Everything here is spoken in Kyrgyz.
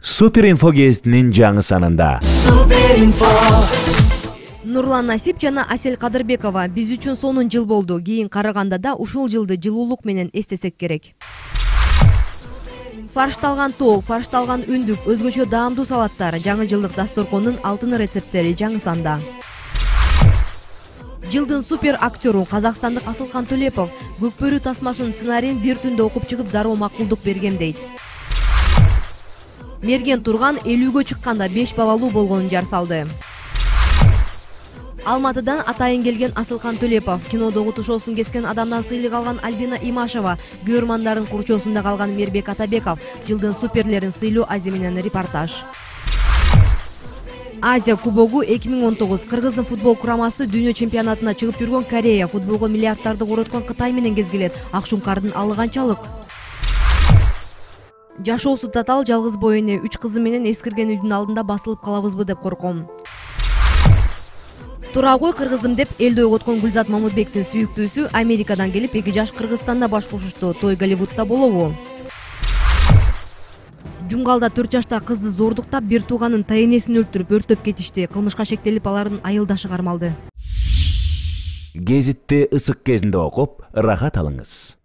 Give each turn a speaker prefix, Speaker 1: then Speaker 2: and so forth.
Speaker 1: Суперинфо гезитинин жаңы санында.
Speaker 2: Нурлан Насип жана Асель Кадырбекова биз үчүн сонун жыл болду. Кийин караганда да ушул жылды жылуулук менен эстесек керек. Фаршталган тоок, фаршталган үндүк, өзгөчө даамдуу салаттар, жаңы жылдык дасторкондун алтын рецепттери жаңы санда. Жылдын супер актеру казакстандык Асылкан Төлепов Көкбөрү тасмасынын сценарийин бир түндө окуп чыгып дароо макулдук бергем дейт. Мерген Турган 50-гө чыкканда 5 балалуу болгонун жар салды. Алматыдан атайын келген Асылкан Төлепов, кинодогу тушоосун кескен адамдан сыйлык алган Альбина Имашева, көрөрмандардын курчоосунда калган Мербек Атабеков, жылдын суперлерин сыйлоо ази менен репортаж. Азия кубогу 2019 Кыргыздын футбол курамасы дүйнө чемпионатына чыгып жүргөн Корея, футболго миллиардтарды короткон Кытай менен кезгилет. Акшумкардын алы канчалык? Жашоосу татаал жалгыз бой эне 3 кызы менен эскирген үйдүн алдында басылып калабызбы деп корком. Турагой кыргызым деп элди ойготкон Гүлзат Мамытбектин сүйүктүүсү Америкадан келип 2 жаш Кыргызстанда баш кошушту. Той Голливудда болобу? Жумгалда 4 жашта кызды зордуктап, бир тууганын тайэнесин өлтүрүп, өртөп кетишти. Кылмышка шектелип, алардын айылдашы кармалды.
Speaker 1: Гезитти ысык кезинде окуп, рахат алыңыз.